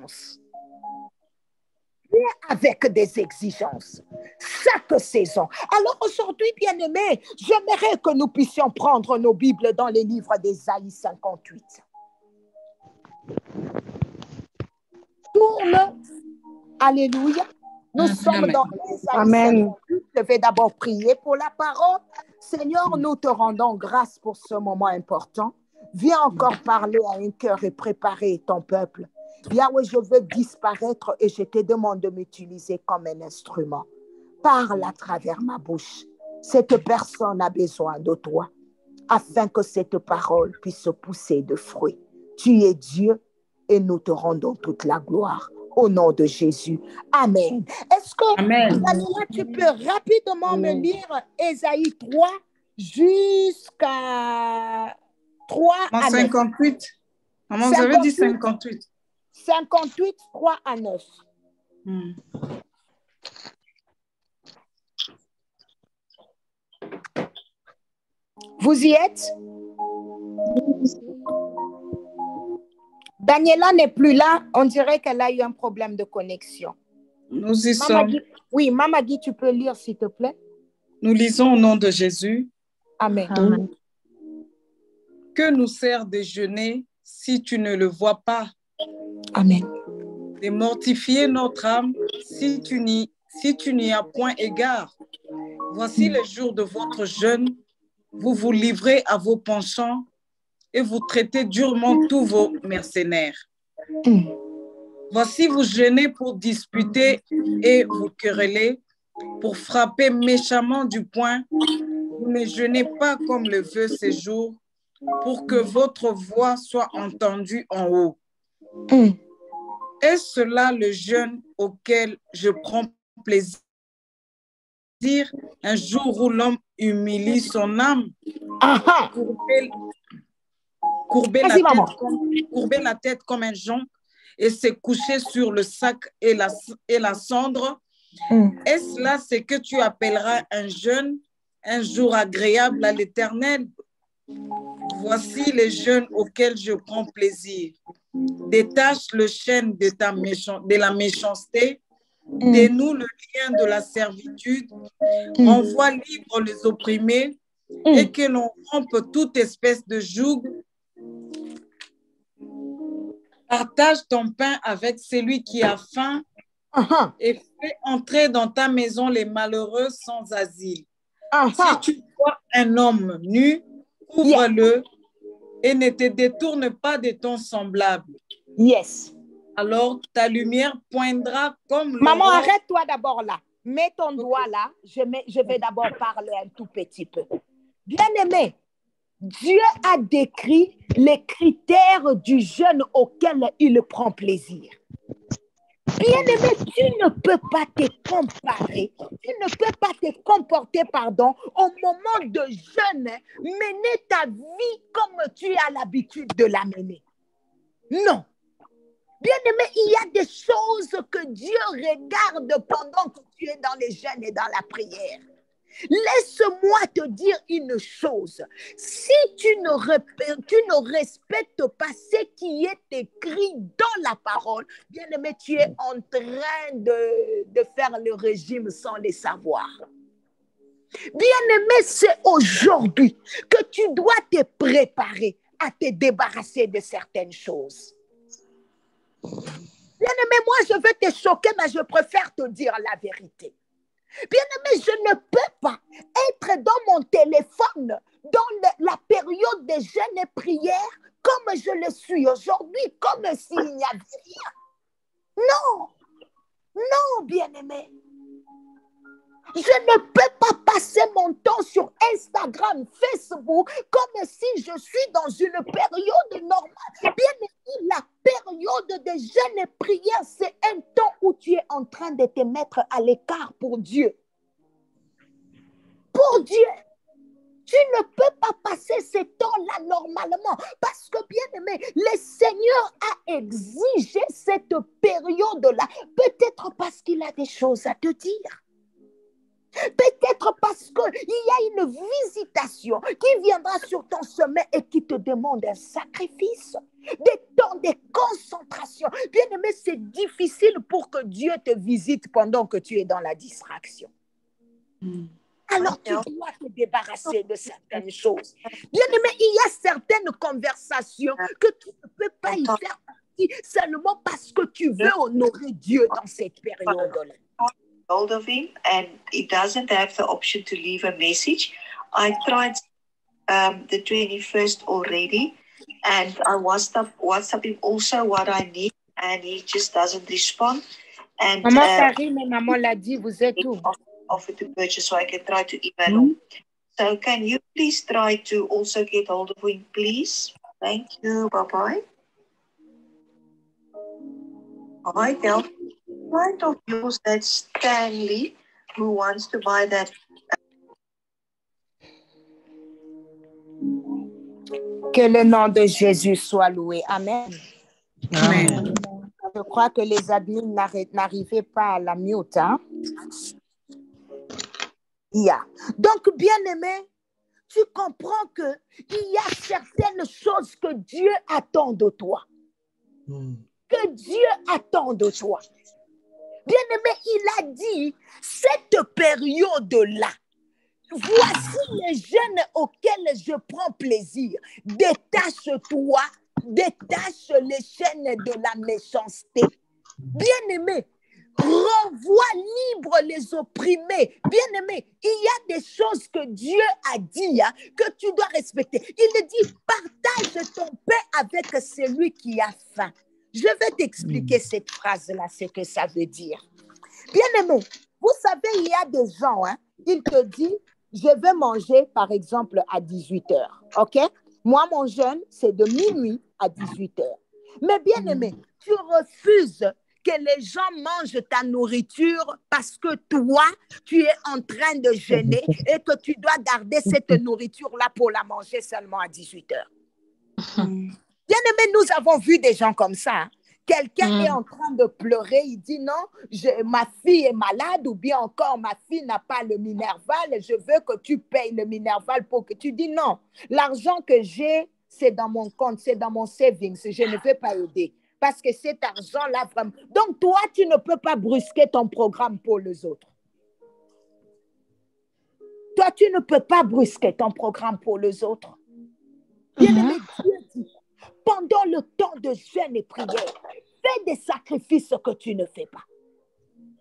exigences. Avec des exigences. Chaque saison. Alors aujourd'hui, bien-aimés, j'aimerais que nous puissions prendre nos Bibles dans les livres d'Ésaïe 58. Tourne. Alléluia. Nous sommes dans Ésaïe 58. Je vais d'abord prier pour la parole. Seigneur, nous te rendons grâce pour ce moment important. Viens encore parler à un cœur et préparer ton peuple. Yahweh, je veux disparaître et je te demande de m'utiliser comme un instrument. Parle à travers ma bouche. Cette personne a besoin de toi afin que cette parole puisse pousser de fruits. Tu es Dieu et nous te rendons toute la gloire. Au nom de Jésus. Amen. Est-ce que, Daniela, tu peux rapidement me lire Ésaïe 3 jusqu'à 3 à 9? 58. Maman, vous avez dit 58. 58, 3 à 9. Vous y êtes? Daniela n'est plus là. On dirait qu'elle a eu un problème de connexion. Nous y sommes. Oui, Maman Guy, tu peux lire, s'il te plaît? Nous lisons au nom de Jésus. Amen. Amen. Que nous sert de jeûner si tu ne le vois pas? Amen. De mortifier notre âme si tu n'y as point égard. Voici le jour de votre jeûne. Vous vous livrez à vos penchants et vous traitez durement tous vos mercenaires. Voici vous jeûnez pour disputer et vous quereller, pour frapper méchamment du poing. Vous ne jeûnez pas comme le veut ces jours, pour que votre voix soit entendue en haut. Est-ce cela le jeûne auquel je prends plaisir, un jour où l'homme humilie son âme, courber la tête comme un jonc et se coucher sur le sac et la cendre? Est-ce là ce que tu appelleras un jeûne, un jour agréable à l'Éternel? Voici les jeûnes auxquels je prends plaisir. Détache le chêne de la méchanceté, dénoue le lien de la servitude, envoie libre les opprimés et que l'on rompe toute espèce de joug. Partage ton pain avec celui qui a faim et fais entrer dans ta maison les malheureux sans asile. Si tu vois un homme nu, couvre-le et ne te détourne pas de ton semblable. Alors ta lumière poindra comme l'aurore. Maman, arrête-toi d'abord là. Mets ton doigt là. Je vais d'abord parler un tout petit peu. Bien-aimé, Dieu a décrit les critères du jeûne auquel il prend plaisir. Bien-aimé, tu ne peux pas te comparer, tu ne peux pas te comporter, au moment de jeûne, mener ta vie comme tu as l'habitude de la mener. Non. Bien-aimé, il y a des choses que Dieu regarde pendant que tu es dans les jeûnes et dans la prière. Laisse-moi te dire une chose. Si tu ne respectes pas ce qui est écrit dans la parole, bien-aimé, tu es en train de faire le régime sans le savoir. Bien-aimé, c'est aujourd'hui que tu dois te préparer à te débarrasser de certaines choses. Bien-aimé, moi, je veux te choquer, mais je préfère te dire la vérité. Bien-aimé, je ne peux pas être dans mon téléphone dans la période de jeûne et prière comme je le suis aujourd'hui, comme s'il n'y avait rien. Non, non, bien-aimé. Je ne peux pas passer mon temps sur Instagram, Facebook, comme si je suis dans une période normale. Bien-aimé, la période de jeûne et prière, c'est un temps où tu es en train de te mettre à l'écart pour Dieu. Pour Dieu. Tu ne peux pas passer ce temps-là normalement parce que, bien-aimé, le Seigneur a exigé cette période-là, peut-être parce qu'il a des choses à te dire. Peut-être parce qu'il y a une visitation qui viendra sur ton chemin et qui te demande un sacrifice, des temps de concentration. Bien-aimé, c'est difficile pour que Dieu te visite pendant que tu es dans la distraction. Alors tu dois te débarrasser de certaines choses. Bien-aimé, il y a certaines conversations que tu ne peux pas y faire partie seulement parce que tu veux honorer Dieu dans cette période-là. Hold of him, and he doesn't have the option to leave a message. I tried the 21st already, and I WhatsApp him also what I need, and he just doesn't respond. And Maman Karine et maman l'a dit, vous êtes où? Offer to purchase, so I can try to email him. So can you please try to also get hold of him, please? Thank you. Bye-bye. Bye, Del. Right of yours, that's Stanley, who wants to buy that. Que le nom de Jésus soit loué. Amen. Amen. Je crois que les admins n'arrivaient pas à la mute. Hein? Yeah. Donc, bien-aimé, tu comprends qu'il y a certaines choses que Dieu attend de toi. Que Dieu attend de toi. Bien-aimé, il a dit, cette période-là, voici les jeunes auxquels je prends plaisir. Détache-toi, détache les chaînes de la méchanceté. Bien-aimé, renvoie libre les opprimés. Bien-aimé, il y a des choses que Dieu a dit hein, que tu dois respecter. Il dit, partage ton pain avec celui qui a faim. Je vais t'expliquer cette phrase-là, ce que ça veut dire. Bien-aimé, vous savez, il y a des gens, hein, ils te disent, je vais manger, par exemple, à 18h. OK? Moi, mon jeûne, c'est de minuit à 18h. Mais bien-aimé, tu refuses que les gens mangent ta nourriture parce que toi, tu es en train de jeûner et que tu dois garder cette nourriture-là pour la manger seulement à 18h. Bien-aimé, nous avons vu des gens comme ça. Hein. Quelqu'un est en train de pleurer, il dit non, ma fille est malade ou bien encore ma fille n'a pas le Minerval, je veux que tu payes le Minerval pour que tu dis non. L'argent que j'ai, c'est dans mon compte, c'est dans mon savings, je ne vais pas aider. Parce que cet argent-là, vraiment... Donc, toi, tu ne peux pas brusquer ton programme pour les autres. Toi, tu ne peux pas brusquer ton programme pour les autres. Bien-aimé, Dieu dit, pendant le temps de jeûne et prière, fais des sacrifices que tu ne fais pas.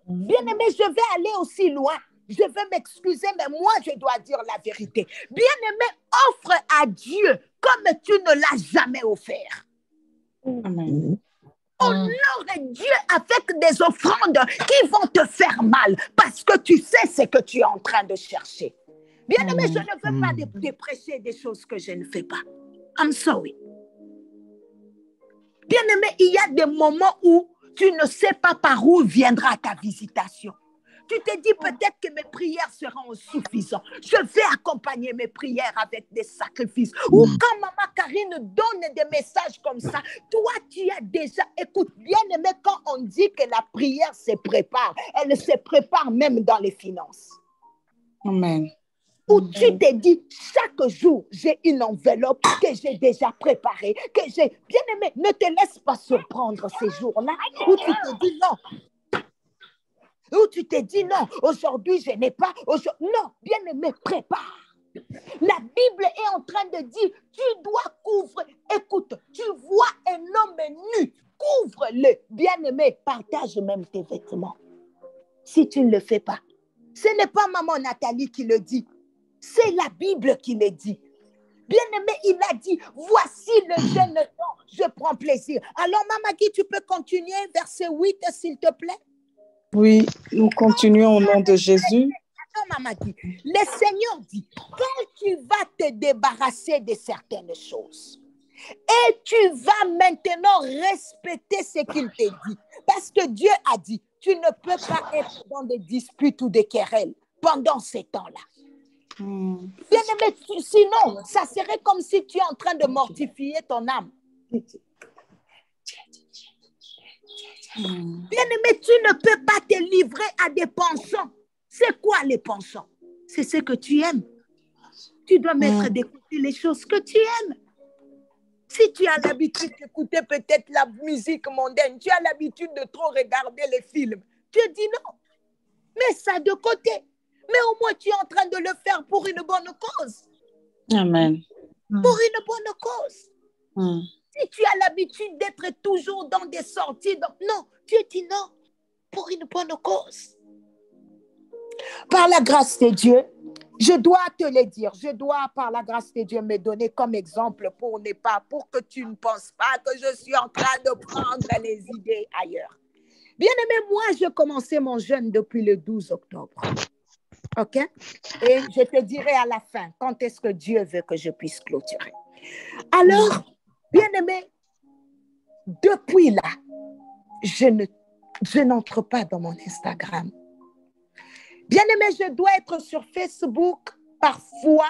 Bien-aimé, je vais aller aussi loin. Je vais m'excuser, mais moi, je dois dire la vérité. Bien-aimé, offre à Dieu comme tu ne l'as jamais offert. Amen. Honore Dieu avec des offrandes qui vont te faire mal parce que tu sais ce que tu es en train de chercher. Bien-aimé, je ne veux pas te prêcher des choses que je ne fais pas. I'm sorry. Bien-aimé, il y a des moments où tu ne sais pas par où viendra ta visitation. Tu te dis peut-être que mes prières seront insuffisantes. Je vais accompagner mes prières avec des sacrifices. Ou quand Maman Karine donne des messages comme ça, toi tu as déjà, écoute, bien-aimé, quand on dit que la prière se prépare, elle se prépare même dans les finances. Amen. Où tu te dis, chaque jour, j'ai une enveloppe que j'ai déjà préparée, que j'ai... Bien-aimé, ne te laisse pas surprendre ces jours-là, où tu te dis non. Où tu te dis non, aujourd'hui je n'ai pas... Non, bien-aimé, prépare. La Bible est en train de dire, tu dois couvrir. Écoute, tu vois un homme nu, couvre-le. Bien-aimé, partage même tes vêtements. Si tu ne le fais pas. Ce n'est pas maman Nathalie qui le dit. C'est la Bible qui le dit. Bien-aimé, il a dit, voici le jeune temps, je prends plaisir. Alors, Maman Guy, tu peux continuer, verset 8, s'il te plaît? Oui, nous continuons au nom de Jésus. Attends, Maman Guy. Le Seigneur dit, quand tu vas te débarrasser de certaines choses, et tu vas maintenant respecter ce qu'il te dit, parce que Dieu a dit, tu ne peux pas être dans des disputes ou des querelles pendant ces temps-là. Bien-aimé, sinon, ça serait comme si tu es en train de mortifier ton âme. Bien-aimé, tu ne peux pas te livrer à des penchants C'est quoi les penchants? C'est ce que tu aimes. Tu dois mettre d'écouter les choses que tu aimes. Si tu as l'habitude d'écouter peut-être la musique mondaine, tu as l'habitude de trop regarder les films, Dieu dit non. Mets ça de côté. Mais au moins, tu es en train de le faire pour une bonne cause. Amen. Pour une bonne cause. Si tu as l'habitude d'être toujours dans des sorties, non, Dieu dit non. Pour une bonne cause. Par la grâce de Dieu, je dois te le dire, je dois par la grâce de Dieu me donner comme exemple pour que tu ne penses pas que je suis en train de prendre les idées ailleurs. Bien-aimé, moi, je commençais mon jeûne depuis le 12 octobre. OK? Et je te dirai à la fin quand est-ce que Dieu veut que je puisse clôturer. Alors, bien-aimé, depuis là, je n'entre pas dans mon Instagram. Bien-aimé, je dois être sur Facebook parfois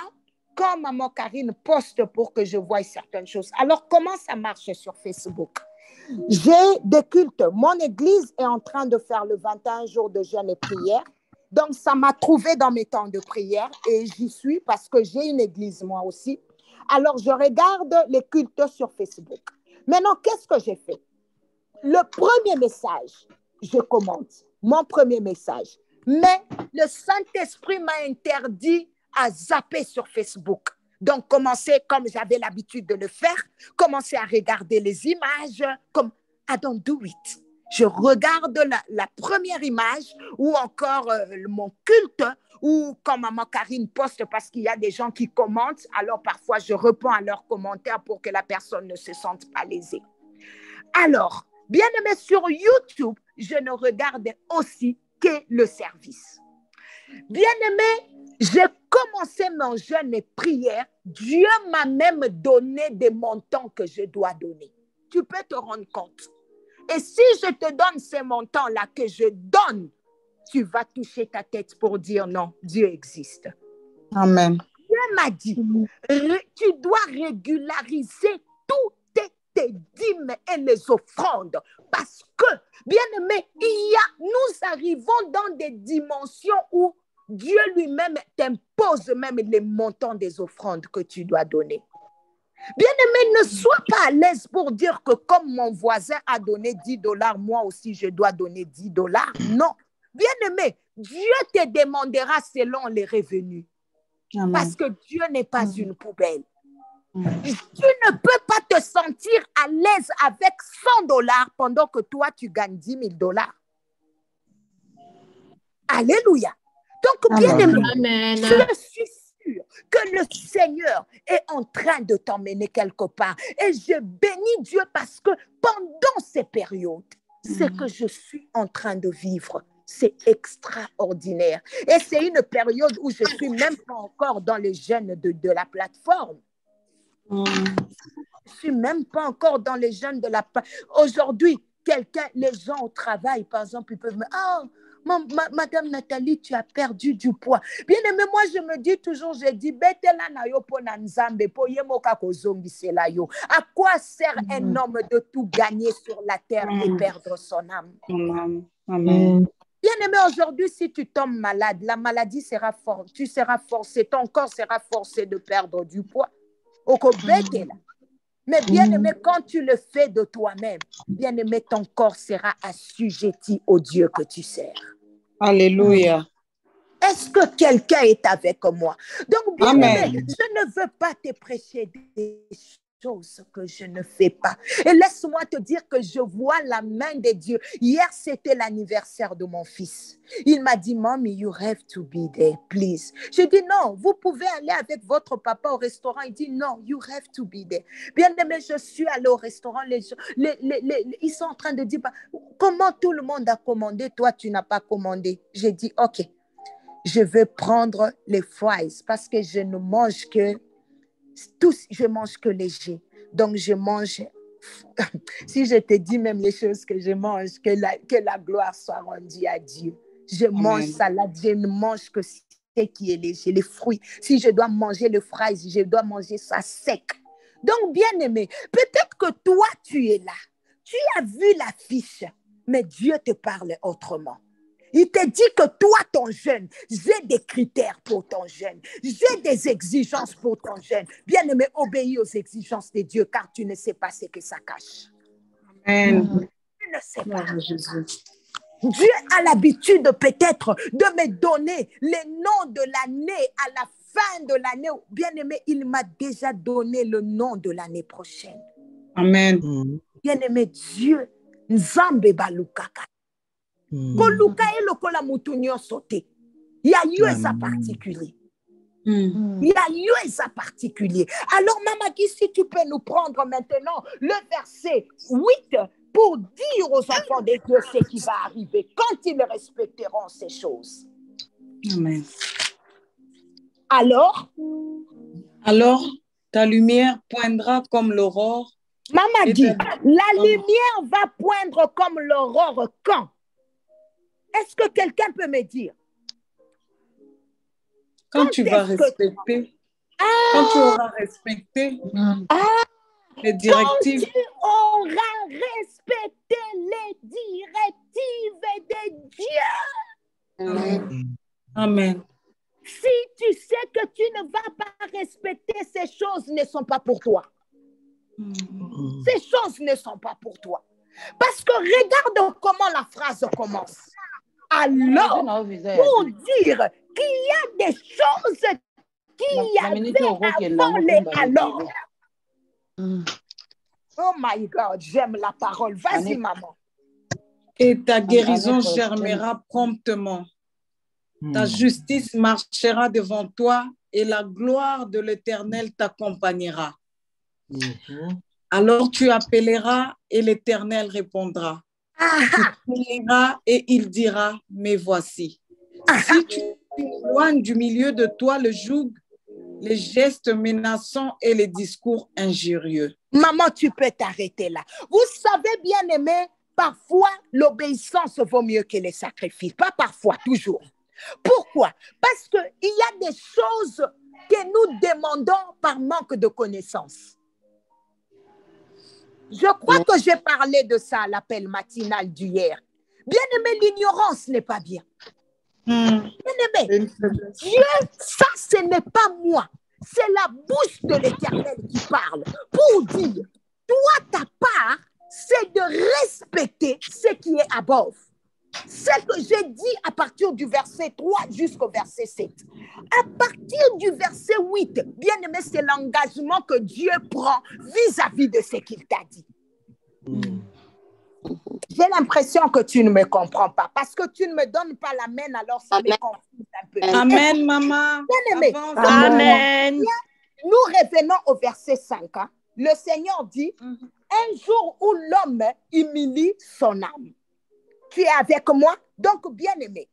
quand maman Karine poste pour que je voie certaines choses. Alors, comment ça marche sur Facebook? J'ai des cultes. Mon église est en train de faire le 21 jours de jeûne et prière. Donc, ça m'a trouvé dans mes temps de prière et j'y suis parce que j'ai une église moi aussi. Alors, je regarde les cultes sur Facebook. Maintenant, qu'est-ce que j'ai fait? Le premier message, je commente. Mon premier message. Mais le Saint-Esprit m'a interdit à zapper sur Facebook. Donc, commencer comme j'avais l'habitude de le faire, commencer à regarder les images, comme I don't do it. Je regarde la première image ou encore mon culte ou quand maman Karine poste parce qu'il y a des gens qui commentent, alors parfois je réponds à leurs commentaires pour que la personne ne se sente pas lésée. Alors, bien aimé, sur YouTube, je ne regarde aussi que le service. Bien-aimé, j'ai commencé mon jeûne et prière. Dieu m'a même donné des montants que je dois donner. Tu peux te rendre compte. Et si je te donne ces montants-là que je donne, tu vas toucher ta tête pour dire non, Dieu existe. Amen. Dieu m'a dit, tu dois régulariser toutes tes dîmes et les offrandes parce que, bien-aimé, nous arrivons dans des dimensions où Dieu lui-même t'impose même les montants des offrandes que tu dois donner. Bien-aimé, ne sois pas à l'aise pour dire que comme mon voisin a donné $10, moi aussi je dois donner $10. Non. Bien-aimé, Dieu te demandera selon les revenus. Amen. Parce que Dieu n'est pas une poubelle. Tu ne peux pas te sentir à l'aise avec $100 pendant que toi tu gagnes $10,000. Alléluia. Donc, bien aimé, je suis sûre que le Seigneur est en train de t'emmener quelque part. Et je bénis Dieu parce que pendant ces périodes, ce que je suis en train de vivre, c'est extraordinaire. Et c'est une période où je ne suis même pas encore dans le jeûne de la plateforme. Je ne suis même pas encore dans les jeûnes de la plateforme. Aujourd'hui, les gens au travail, par exemple, ils peuvent me dire, Madame Nathalie, tu as perdu du poids. Bien aimé, moi je me dis toujours, je dis, à quoi sert un homme de tout gagner sur la terre et perdre son âme? Amen. Bien aimé, aujourd'hui, si tu tombes malade, la maladie sera forte, tu seras forcé, ton corps sera forcé de perdre du poids. Mais bien aimé, quand tu le fais de toi-même, bien aimé, ton corps sera assujetti au Dieu que tu sers. Alléluia. Est-ce que quelqu'un est avec moi? Donc, bien aimé, je ne veux pas te prêcher des choses que je ne fais pas. Et laisse-moi te dire que je vois la main de Dieu. Hier, c'était l'anniversaire de mon fils. Il m'a dit, Mommy, you have to be there, please. J'ai dit, non, vous pouvez aller avec votre papa au restaurant. Il dit, non, you have to be there. Bien aimé, je suis allée au restaurant. Ils sont en train de dire, comment tout le monde a commandé, toi, tu n'as pas commandé. J'ai dit, OK, je vais prendre les fries parce que je ne mange que je mange que léger. Donc, je mange, si je te dis même les choses que je mange, que la gloire soit rendue à Dieu. Je mange salade, je ne mange que ce qui est léger, les fruits. Si je dois manger le fries, je dois manger ça sec. Donc, bien aimé, peut-être que toi, tu es là. Tu as vu l'affiche, mais Dieu te parle autrement. Il te dit que toi, ton jeûne, j'ai des critères pour ton jeûne. J'ai des exigences pour ton jeûne. Bien-aimé, obéis aux exigences de Dieu, car tu ne sais pas ce que ça cache. Amen. Tu ne sais pas. Jésus. Dieu a l'habitude peut-être de me donner les noms de l'année à la fin de l'année. Bien-aimé, il m'a déjà donné le nom de l'année prochaine. Amen. Bien-aimé, Dieu, Nzambe balukaka. Koluka e lokola mutunyo sauté. Il y a eu ça particulier. Il y a eu ça particulier. Alors, Maman Guy, si tu peux nous prendre maintenant le verset 8 pour dire aux enfants de Dieu ce qui va arriver quand ils respecteront ces choses. Amen. Alors, ta lumière poindra comme l'aurore. Maman dit, la lumière va poindre comme l'aurore quand? Est-ce que quelqu'un peut me dire? Quand tu vas respecter, quand tu auras respecté les directives. Quand tu auras respecté les directives de Dieu. Amen. Si tu sais que tu ne vas pas respecter, ces choses ne sont pas pour toi. Ces choses ne sont pas pour toi. Parce que regarde comment la phrase commence. Alors, pour dire qu'il y a des choses qui avaient avant les alors. Oh my God, j'aime la parole. Vas-y, maman. Et ta guérison germera promptement. Ta justice marchera devant toi et la gloire de l'Éternel t'accompagnera. Alors tu appelleras et l'Éternel répondra. Tu crieras et il dira, mais voici. Si tu éloignes du milieu de toi le joug, les gestes menaçants et les discours injurieux. Maman, tu peux t'arrêter là. Vous savez, bien aimé, parfois l'obéissance vaut mieux que les sacrifices. Pas parfois, toujours. Pourquoi? Parce qu'il y a des choses que nous demandons par manque de connaissances. Je crois que j'ai parlé de ça à l'appel matinal d'hier. Bien aimé, l'ignorance n'est pas bien. Bien aimé, Dieu, ça ce n'est pas moi. C'est la bouche de l'Éternel qui parle pour dire, toi ta part, c'est de respecter ce qui est above. Ce que j'ai dit à partir du verset 3 jusqu'au verset 7. À partir du verset 8, bien aimé, c'est l'engagement que Dieu prend vis-à-vis de ce qu'il t'a dit. J'ai l'impression que tu ne me comprends pas parce que tu ne me donnes pas la main, alors ça me confuse un peu. Amen, maman. Bien aimé, Amen. nous revenons au verset 5. Hein. Le Seigneur dit, un jour où l'homme humilie son âme. Tu es avec moi? Donc, bien aimé,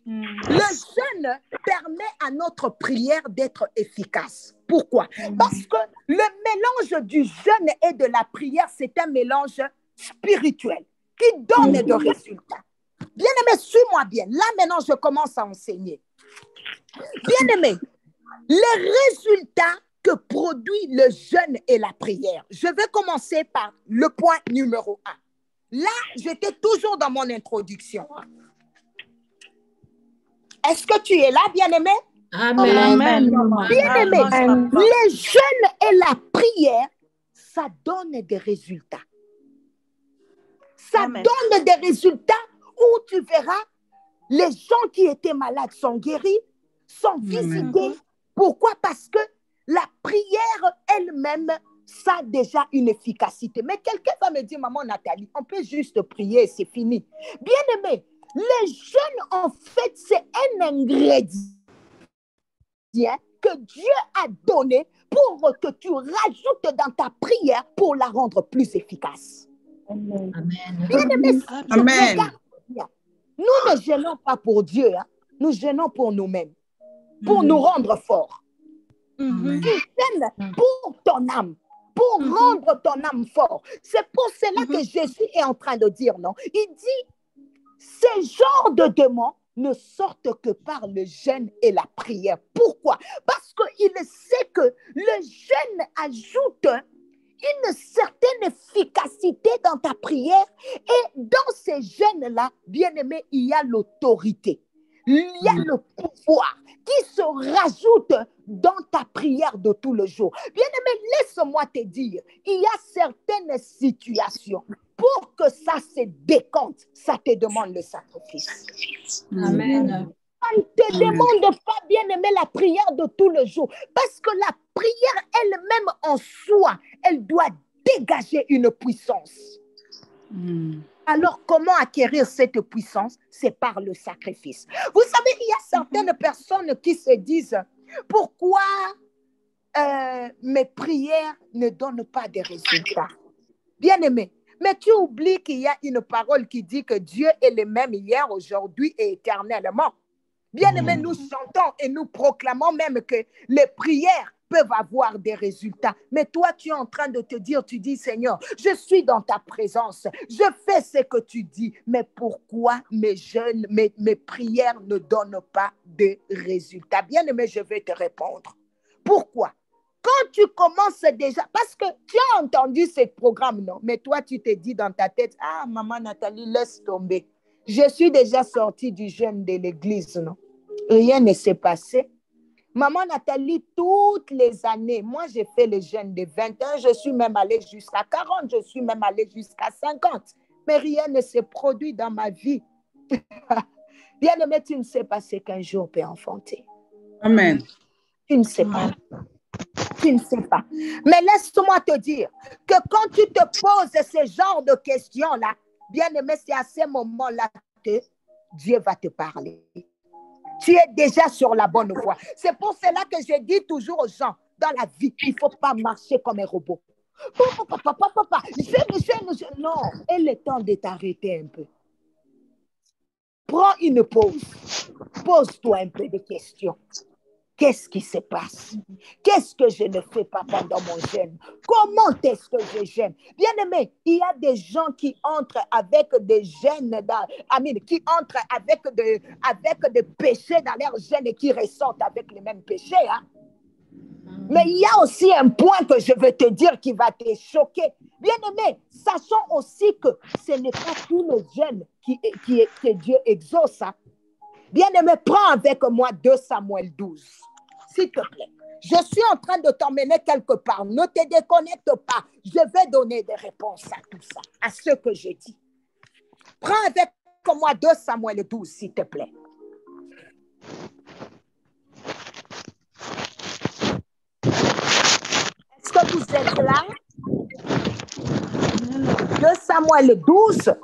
le jeûne permet à notre prière d'être efficace. Pourquoi? Parce que le mélange du jeûne et de la prière, c'est un mélange spirituel qui donne des résultats. Bien aimé, suis-moi bien. Là, maintenant, je commence à enseigner. Bien aimé, les résultats que produit le jeûne et la prière. Je vais commencer par le point numéro 1. Là, j'étais toujours dans mon introduction. Est-ce que tu es là, bien-aimé? Amen. Bien-aimé, les jeûnes et la prière, ça donne des résultats. Ça donne des résultats où tu verras les gens qui étaient malades sont guéris, sont visités. Pourquoi? Parce que la prière elle-même, ça a déjà une efficacité. Mais quelqu'un va me dire, maman Nathalie, on peut juste prier et c'est fini. Bien aimé, les jeûnes, en fait, c'est un ingrédient que Dieu a donné pour que tu rajoutes dans ta prière pour la rendre plus efficace. Amen. Bien aimé, Amen. Nous ne gênons pas pour Dieu, hein. Nous gênons pour nous-mêmes, pour nous rendre forts. Tu gênes pour ton âme, pour rendre ton âme fort. C'est pour cela que Jésus est en train de dire, non? Il dit, ces genres de démons ne sortent que par le jeûne et la prière. Pourquoi? Parce qu'il sait que le jeûne ajoute une certaine efficacité dans ta prière. Et dans ces jeûnes-là, bien-aimé, il y a l'autorité. Il y a le pouvoir qui se rajoute dans ta prière de tout le jour. Bien-aimé, laisse-moi te dire, il y a certaines situations. Pour que ça se décompte, ça te demande le sacrifice. Amen. On ne te demande pas, bien-aimé, la prière de tout le jour. Parce que la prière elle-même en soi, elle doit dégager une puissance. Alors, comment acquérir cette puissance? C'est par le sacrifice. Vous savez, il y a certaines personnes qui se disent, pourquoi mes prières ne donnent pas de résultats? Bien-aimé, mais tu oublies qu'il y a une parole qui dit que Dieu est le même hier, aujourd'hui et éternellement. Bien-aimé, nous chantons et nous proclamons même que les prières peuvent avoir des résultats. Mais toi, tu es en train de te dire, tu dis, Seigneur, je suis dans ta présence, je fais ce que tu dis, mais pourquoi mes jeûnes, mes prières ne donnent pas de résultats? Bien-aimé, je vais te répondre. Pourquoi? Quand tu commences déjà, parce que tu as entendu ce programme, non? Mais toi, tu te dis dans ta tête, ah, maman Nathalie, laisse tomber. Je suis déjà sortie du jeûne de l'église, non? Rien ne s'est passé. Maman Nathalie, toutes les années, moi, j'ai fait le jeûne de 21, je suis même allée jusqu'à 40, je suis même allée jusqu'à 50. Mais rien ne s'est produit dans ma vie. Bien-aimé, tu ne sais pas ce qu'un jour peut enfanter. Amen. Tu ne sais pas. Tu ne sais pas. Mais laisse-moi te dire que quand tu te poses ce genre de questions-là, bien-aimé, c'est à ce moment-là que Dieu va te parler. Tu es déjà sur la bonne voie. C'est pour cela que je dis toujours aux gens, dans la vie, il ne faut pas marcher comme un robot. Papa, non, il est temps de t'arrêter un peu. Prends une pause. Pose-toi un peu de questions. Qu'est-ce qui se passe? Qu'est-ce que je ne fais pas pendant mon jeûne? Comment est-ce que je jeûne? Bien-aimé, il y a des gens qui entrent avec des jeûnes, qui entrent avec des péchés dans leur jeûne et qui ressortent avec les mêmes péchés. Hein? Mais il y a aussi un point que je veux te dire qui va te choquer. Bien-aimé, sachons aussi que ce n'est pas tout le jeûne que Dieu exauce. Hein? Bien-aimé, prends avec moi 2 Samuel 12. S'il te plaît. Je suis en train de t'emmener quelque part. Ne te déconnecte pas. Je vais donner des réponses à tout ça, à ce que je dis. Prends avec moi 2 Samuel 12, s'il te plaît. Est-ce que vous êtes là? 2 Samuel 12.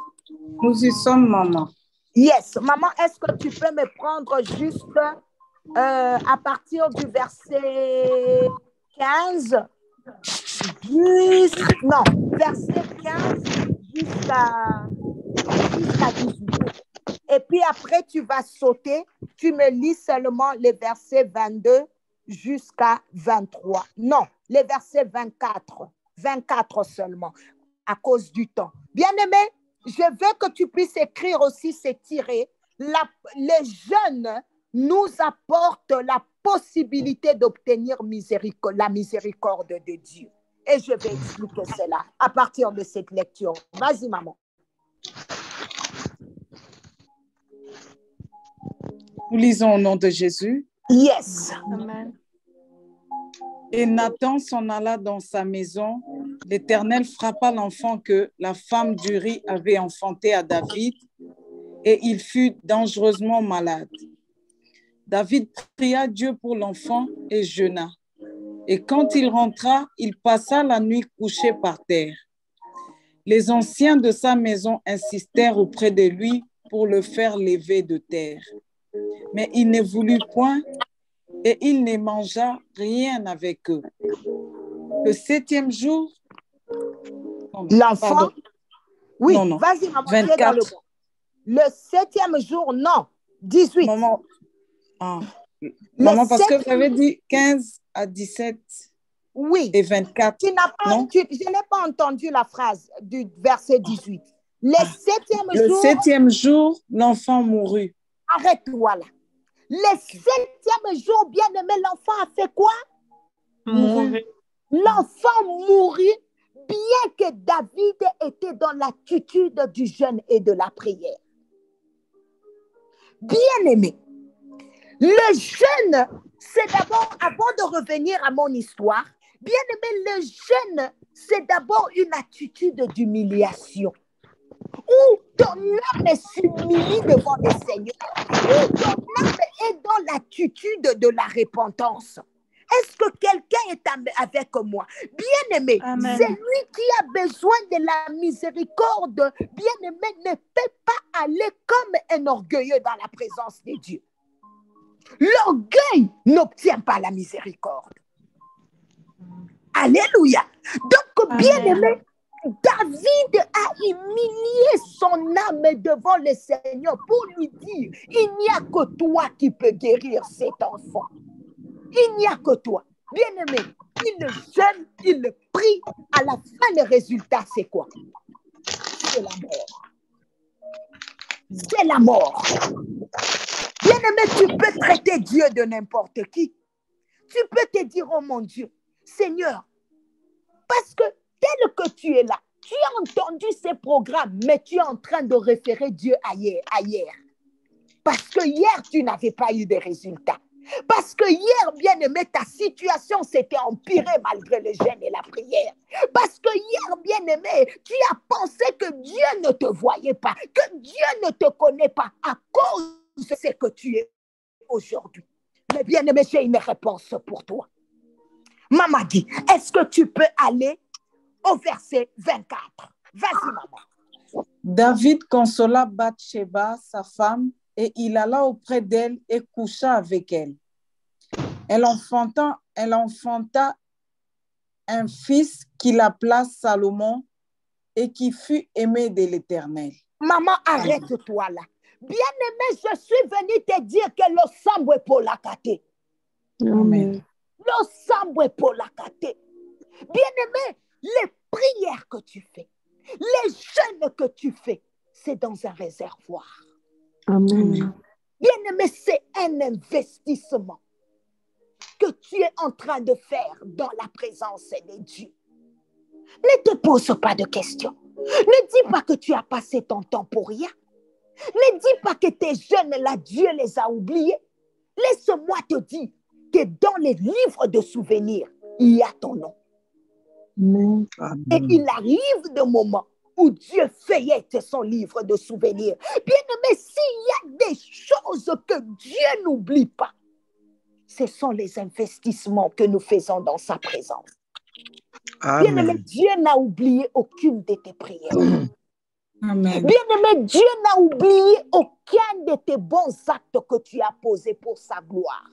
Nous y sommes, maman. Yes. Maman, est-ce que tu peux me prendre juste à partir du verset 15 verset 15 jusqu'à 18. Et puis après, tu vas sauter. Tu me lis seulement les versets 22 jusqu'à 23. Non, les versets 24. 24 seulement, à cause du temps. Bien-aimé, je veux que tu puisses écrire aussi ces tirés. Les jeunes nous apportent la possibilité d'obtenir la miséricorde de Dieu. Et je vais expliquer cela à partir de cette lecture. Vas-y, maman. Nous lisons au nom de Jésus. Yes. Amen. Et Nathan s'en alla dans sa maison. L'Éternel frappa l'enfant que la femme d'Uri avait enfanté à David, et il fut dangereusement malade. David pria Dieu pour l'enfant et jeûna. Et quand il rentra, il passa la nuit couché par terre. Les anciens de sa maison insistèrent auprès de lui pour le faire lever de terre. Mais il ne voulut point, et il ne mangea rien avec eux. Le 7e jour, l'enfant, oui, non. Vas-y, maman, 24. Le 7e jour, non, 18. Maman, maman, parce que vous avez dit 15 à 17 oui. et 24. Je n'ai pas entendu la phrase du verset 18. Le 7e jour, l'enfant mourut. Arrête-toi là. Le 7e jour, bien-aimé, l'enfant a fait quoi? Mourut. L'enfant mourut bien que David était dans l'attitude du jeûne et de la prière. Bien-aimé, le jeûne, c'est d'abord, avant de revenir à mon histoire, bien-aimé, le jeûne, c'est d'abord une attitude d'humiliation. Où ton âme s'humilie devant le Seigneur, où ton âme est dans l'attitude de la repentance. Est-ce que quelqu'un est avec moi? Bien-aimé, c'est lui qui a besoin de la miséricorde. Bien-aimé ne peut pas aller comme un orgueilleux dans la présence de Dieu. L'orgueil n'obtient pas la miséricorde. Alléluia. Donc, bien-aimé, David a humilié son âme devant le Seigneur pour lui dire, il n'y a que toi qui peux guérir cet enfant. Il n'y a que toi. Bien-aimé, il le jeûne, il le prie. À la fin, le résultat, c'est quoi? C'est la mort. C'est la mort. Bien-aimé, tu peux traiter Dieu de n'importe qui. Tu peux te dire, oh mon Dieu, Seigneur, parce que tel que tu es là, tu as entendu ces programmes, mais tu es en train de référer Dieu à hier. Parce que hier, tu n'avais pas eu de résultats. Parce que hier, bien-aimé, ta situation s'était empirée malgré le jeûne et la prière. Parce que hier, bien-aimé, tu as pensé que Dieu ne te voyait pas, que Dieu ne te connaît pas à cause de ce que tu es aujourd'hui. Mais bien-aimé, j'ai une réponse pour toi. Maman dit, est-ce que tu peux aller au verset 24? Vas-y, maman. David consola Bathsheba, sa femme, et il alla auprès d'elle et coucha avec elle. Elle enfanta un fils qu'il appela Salomon et qui fut aimé de l'Éternel. Maman, arrête-toi là. Bien-aimé, je suis venue te dire que le sang est pour la kate. Amen. Le sang est pour la kate. Bien-aimé, les prières que tu fais, les jeûnes que tu fais, c'est dans un réservoir. Amen. Bien-aimé, c'est un investissement que tu es en train de faire dans la présence de Dieu. Ne te pose pas de questions. Ne dis pas que tu as passé ton temps pour rien. Ne dis pas que tes jeûnes là, Dieu les a oubliés. Laisse-moi te dire que dans les livres de souvenirs, il y a ton nom. Amen. Et il arrive des moments où Dieu feuillette son livre de souvenirs. Bien-aimé, s'il y a des choses que Dieu n'oublie pas, ce sont les investissements que nous faisons dans sa présence. Bien-aimé, Dieu n'a oublié aucune de tes prières. Amen. Bien-aimé, Dieu n'a oublié aucun de tes bons actes que tu as posés pour sa gloire.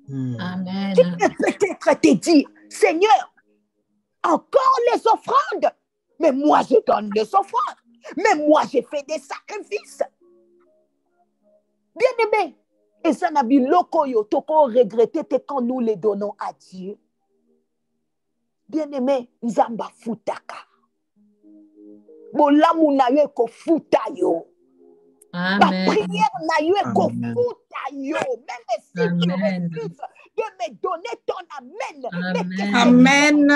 Amen. Tu peux peut-être te dire, Seigneur, encore les offrandes. Mais moi, je donne les offrandes. Mais moi, j'ai fait des sacrifices. Bien-aimé, et ça n'a vu lokoyo, toko regretter quand nous les donnons à Dieu. Bien-aimé, nzamba futaka. Bolamu na yo ko futa yo. Ma prière na yo ko futa yo. Même si tu refuses de me donner ton amen. Amen.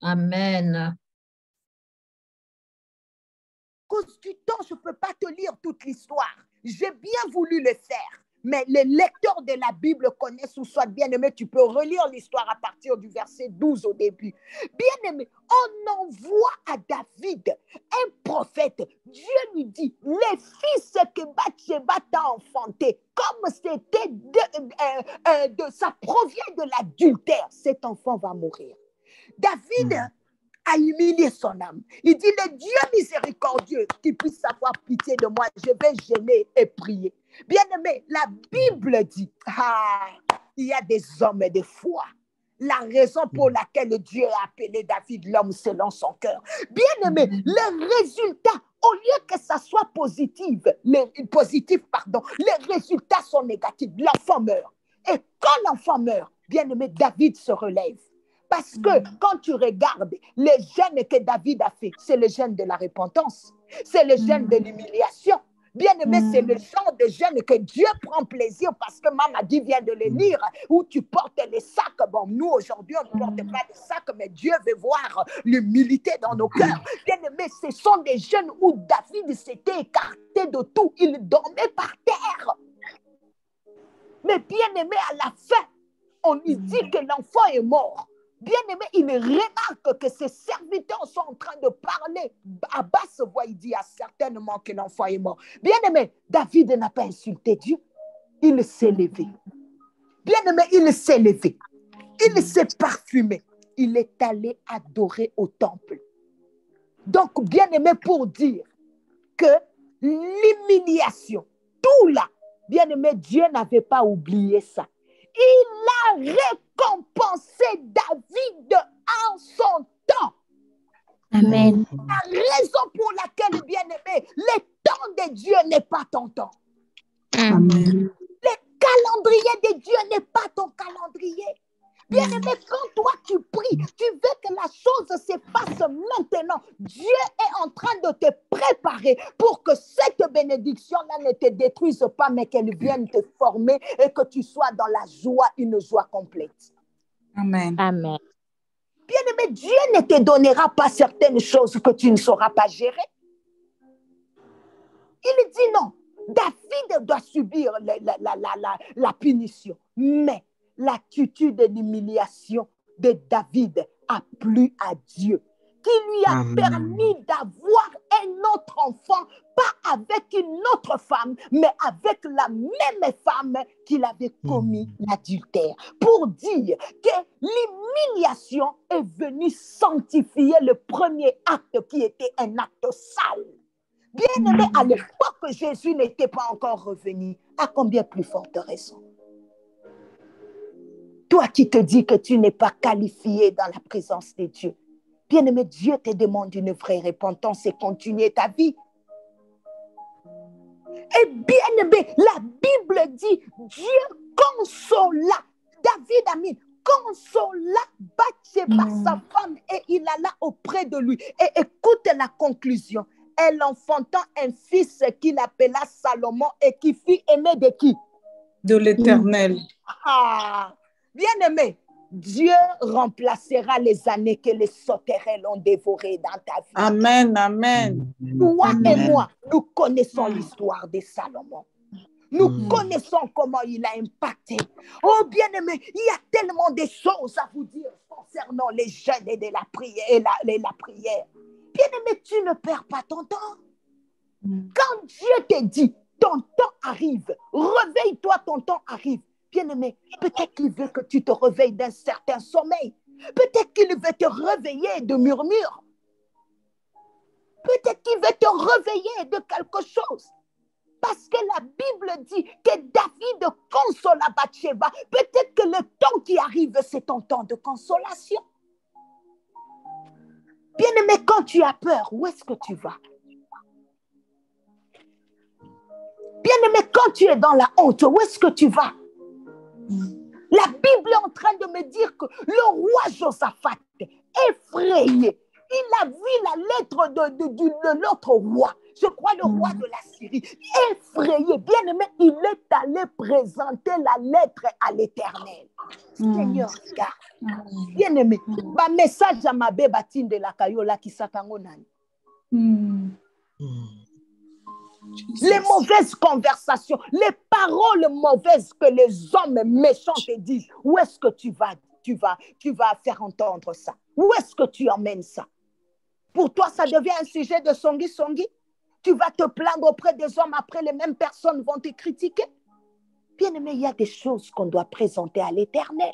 Amen. Cause du temps, je ne peux pas te lire toute l'histoire. J'ai bien voulu le faire. Mais les lecteurs de la Bible connaissent ou soit bien-aimé, tu peux relire l'histoire à partir du verset 12 au début. Bien-aimé, on envoie à David un prophète. Dieu lui dit, les fils que Bathsheba t'a enfantés, comme c'était ça provient de l'adultère, cet enfant va mourir. David a humilié son âme. Il dit, le Dieu miséricordieux qui puisse avoir pitié de moi, je vais gêner et prier. Bien-aimé, la Bible dit, il y a des hommes de foi. La raison pour laquelle Dieu a appelé David l'homme selon son cœur. Bien-aimé, le résultat, au lieu que ça soit positif, les résultats sont négatifs. L'enfant meurt. Et quand l'enfant meurt, bien-aimé, David se relève. Parce que quand tu regardes les jeûnes que David a fait, c'est le jeûne de la repentance, c'est le jeûne de l'humiliation. Bien Bien-aimé, c'est le genre de jeûne que Dieu prend plaisir parce que maman dit vient de le lire, où tu portes les sacs. Bon, nous, aujourd'hui, on ne porte pas de sacs, mais Dieu veut voir l'humilité dans nos cœurs. Bien-aimé, ce sont des jeûnes où David s'était écarté de tout. Il dormait par terre. Mais bien-aimé, à la fin, on lui dit que l'enfant est mort. Bien-aimé, il remarque que ses serviteurs sont en train de parler. À basse voix, il dit certainement que l'enfant est mort. Bien-aimé, David n'a pas insulté Dieu. Il s'est levé. Bien-aimé, il s'est levé. Il s'est parfumé. Il est allé adorer au temple. Donc, bien-aimé, pour dire que l'humiliation, tout là, bien-aimé, Dieu n'avait pas oublié ça. Il a récompensé David en son temps. Amen. La raison pour laquelle, bien-aimé, le temps de Dieu n'est pas ton temps. Amen. Le calendrier de Dieu n'est pas ton calendrier. Bien-aimé, quand toi tu pries, tu veux que la chose se fasse maintenant. Dieu est en train de te préparer pour que cette bénédiction-là ne te détruise pas, mais qu'elle vienne te former et que tu sois dans la joie, une joie complète. Amen. Amen. Bien-aimé, Dieu ne te donnera pas certaines choses que tu ne sauras pas gérer. Il dit non, David doit subir la punition, mais l'attitude et l'humiliation de David a plu à Dieu, qui lui a permis d'avoir un autre enfant, pas avec une autre femme, mais avec la même femme qu'il avait commis l'adultère. Pour dire que l'humiliation est venue sanctifier le premier acte qui était un acte sale. Bien-aimé, à l'époque, Jésus n'était pas encore revenu. À combien plus forte raison? Toi qui te dis que tu n'es pas qualifié dans la présence de Dieu. Bien-aimé, Dieu te demande une vraie repentance et continuer ta vie. Et bien-aimé, la Bible dit, Dieu consola, David a mis, consola Bathsheba, sa femme, et il alla auprès de lui. Et écoute la conclusion. Elle enfanta un fils qu'il appela Salomon et qui fut aimé de qui? De l'Éternel. Ah, bien-aimé, Dieu remplacera les années que les sauterelles ont dévorées dans ta vie. Amen, amen. Toi et moi, nous connaissons l'histoire de Salomon. Nous connaissons comment il a impacté. Oh bien-aimé, il y a tellement de choses à vous dire concernant les jeûnes et de la prière. La prière. Bien-aimé, tu ne perds pas ton temps. Quand Dieu te dit, ton temps arrive, réveille-toi, ton temps arrive. Bien-aimé, peut-être qu'il veut que tu te réveilles d'un certain sommeil. Peut-être qu'il veut te réveiller de murmures. Peut-être qu'il veut te réveiller de quelque chose. Parce que la Bible dit que David consola Bathsheba. Peut-être que le temps qui arrive, c'est ton temps de consolation. Bien-aimé, quand tu as peur, où est-ce que tu vas? Bien-aimé, quand tu es dans la honte, où est-ce que tu vas? La Bible est en train de me dire que le roi Josaphat, effrayé, il a vu la lettre de l'autre roi, je crois le roi de la Syrie, effrayé, bien-aimé, il est allé présenter la lettre à l'Éternel. Seigneur, regarde, bien-aimé, ma message à ma bébatine de la Kayola qui s'attendait. Les mauvaises conversations, les paroles mauvaises que les hommes méchants te disent, où est-ce que tu vas faire entendre ça? Où est-ce que tu emmènes ça? Pour toi, ça devient un sujet de songi-songi? Tu vas te plaindre auprès des hommes, après les mêmes personnes vont te critiquer? Bien-aimé, il y a des choses qu'on doit présenter à l'Éternel.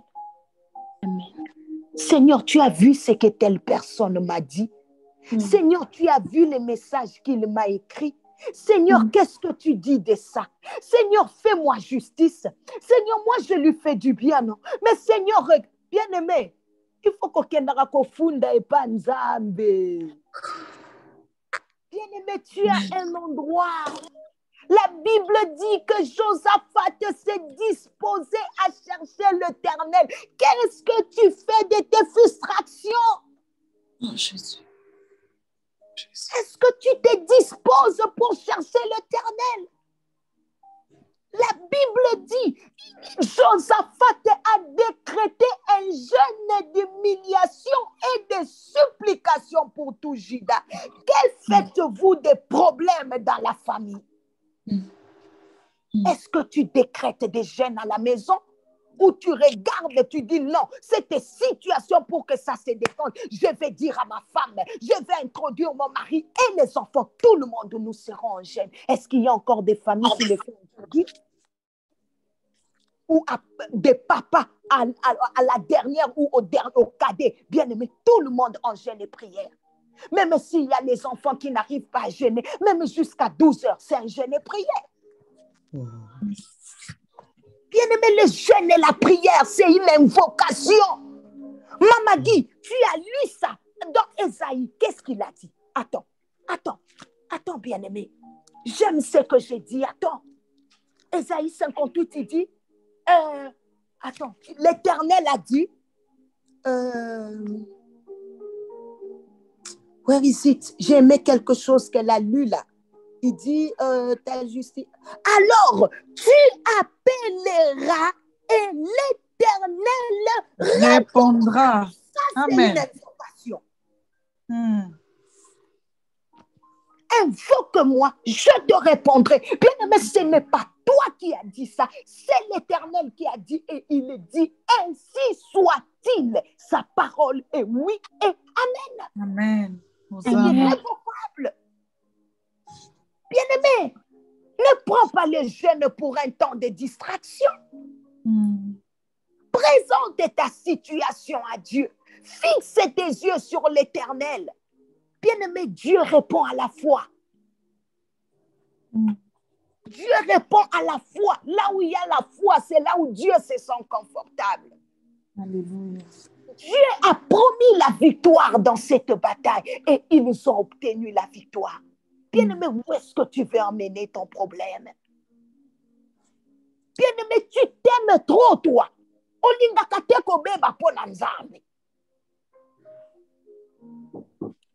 Seigneur, tu as vu ce que telle personne m'a dit? Seigneur, tu as vu les messages qu'il m'a écrits? Seigneur, qu'est-ce que tu dis de ça? Seigneur, fais-moi justice. Seigneur, moi, je lui fais du bien, non? Mais Seigneur, bien-aimé, il faut qu'on funda et pas nzambe. Bien-aimé, tu as un endroit. La Bible dit que Josaphat s'est disposé à chercher l'Éternel. Qu'est-ce que tu fais de tes frustrations? Oh, Jésus. Est-ce que tu te disposes pour chercher l'Éternel? Est-ce que tu décrètes des jeûnes à la maison ou tu regardes et tu dis non, cette situation pour que ça se défende, je vais dire à ma femme, je vais introduire mon mari et les enfants, tout le monde, nous serons en jeûne. Est-ce qu'il y a encore des familles qui le font aujourd'hui? Ou des papas à la dernière ou au cadet, bien aimé, tout le monde en jeûne et prière. Même s'il y a les enfants qui n'arrivent pas à jeûner, même jusqu'à 12 heures, c'est un jeûne et prière. Bien aimé, le jeûne et la prière, c'est une invocation. Maman dit, tu as lu ça dans Ésaïe. Qu'est-ce qu'il a dit? Attends, bien aimé. J'aime ce que j'ai dit. Attends. Ésaïe 58, il dit, l'Éternel a dit, where is it? J'ai aimé quelque chose qu'elle a lu là. Il dit, ta justice. Alors, tu appelleras et l'Éternel répondra. Ça, Amen. c'est une invocation. Invoque-moi, je te répondrai. Bien aimé, ce n'est pas toi qui as dit ça, c'est l'Éternel qui a dit et il dit, ainsi soit-il. Sa parole est oui et amen. Amen. C'est irrévocable. Bien-aimé, ne prends pas le jeûne pour un temps de distraction. Présente ta situation à Dieu. Fixe tes yeux sur l'Éternel. Bien-aimé, Dieu répond à la foi. Dieu répond à la foi. Là où il y a la foi, c'est là où Dieu se sent confortable. Alléluia. Dieu a promis la victoire dans cette bataille et ils ont obtenu la victoire. Bien-aimé, où est-ce que tu veux emmener ton problème? Bien-aimé, tu t'aimes trop, toi.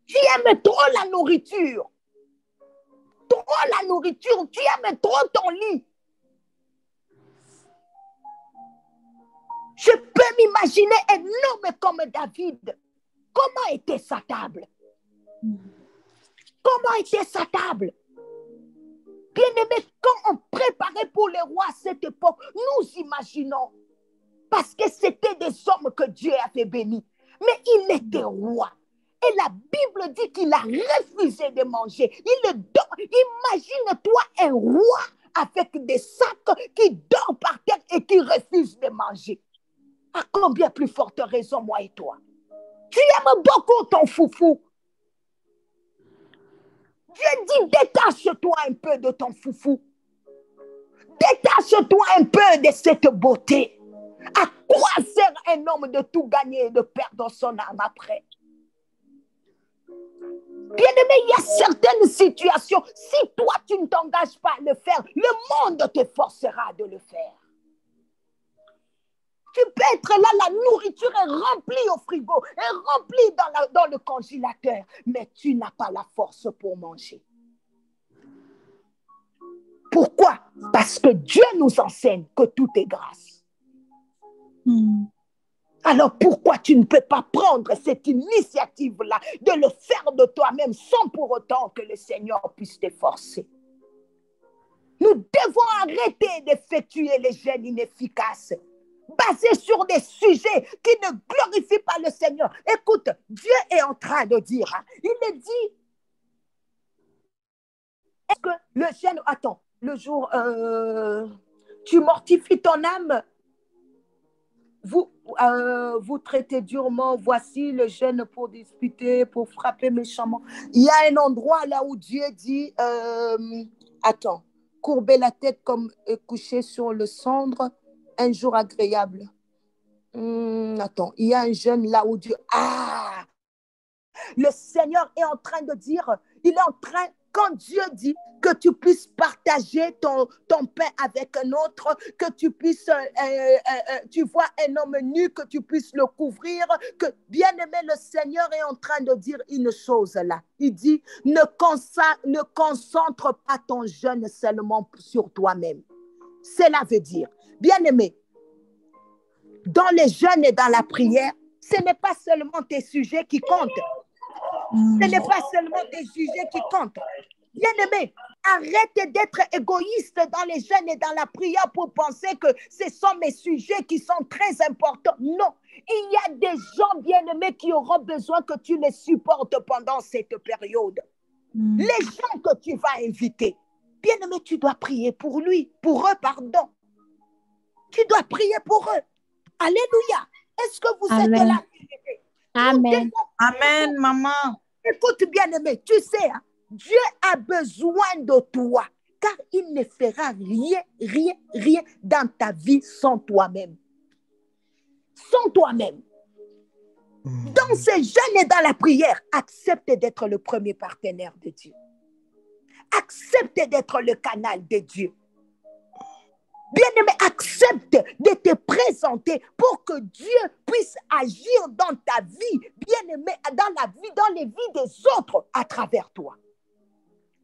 Tu aimes trop la nourriture. Tu aimes trop ton lit. Je peux m'imaginer un homme comme David. Comment était sa table? Comment était sa table? Bien-aimé, quand on préparait pour les rois à cette époque, nous imaginons, parce que c'était des hommes que Dieu avait bénis, mais il était roi. Et la Bible dit qu'il a refusé de manger. Imagine-toi un roi avec des sacs qui dort par terre et qui refuse de manger. À combien plus forte raison, moi et toi? Tu aimes beaucoup ton foufou. Dieu dit, détache-toi un peu de ton foufou. Détache-toi un peu de cette beauté. À quoi sert un homme de tout gagner et de perdre son âme après? Bien-aimé, il y a certaines situations, si toi tu ne t'engages pas à le faire, le monde te forcera de le faire. Tu peux être là, la nourriture est remplie au frigo, est remplie dans le congélateur, mais tu n'as pas la force pour manger. Pourquoi? Parce que Dieu nous enseigne que tout est grâce. Alors pourquoi tu ne peux pas prendre cette initiative-là de le faire de toi-même sans pour autant que le Seigneur puisse te forcer? Nous devons arrêter d'effectuer les jeûnes inefficaces basés sur des sujets qui ne glorifient pas le Seigneur. Écoute, Dieu est en train de dire, il dit, est-ce que le jeûne, attends, le jour, tu mortifies ton âme, vous traitez durement, voici le jeûne pour disputer, pour frapper méchamment. Il y a un endroit là où Dieu dit, courber la tête comme coucher sur le cendre, un jour agréable. Il y a un jeûne là où Dieu, le Seigneur est en train de dire, quand Dieu dit que tu puisses partager ton pain avec un autre, que tu puisses, tu vois un homme nu, que tu puisses le couvrir, que bien-aimé, le Seigneur est en train de dire une chose là. Il dit, ne concentre pas ton jeûne seulement sur toi-même. Cela veut dire, bien-aimé, dans les jeûnes et dans la prière, ce n'est pas seulement tes sujets qui comptent. Ce n'est pas seulement tes sujets qui comptent. Bien-aimé, arrête d'être égoïste dans les jeûnes et dans la prière pour penser que ce sont mes sujets qui sont très importants. Non, il y a des gens bien-aimés qui auront besoin que tu les supportes pendant cette période. Les gens que tu vas inviter, bien-aimé, tu dois prier pour eux, pardon. Tu dois prier pour eux. Alléluia. Est-ce que vous êtes là? Amen. Amen, maman. Écoute, bien-aimé, tu sais, hein, Dieu a besoin de toi, car il ne fera rien dans ta vie sans toi-même. Sans toi-même. Dans ces jeûnes et dans la prière, accepte d'être le premier partenaire de Dieu. Accepte d'être le canal de Dieu. Bien-aimé, accepte de te présenter pour que Dieu puisse agir dans ta vie, bien-aimé, dans les vies des autres à travers toi.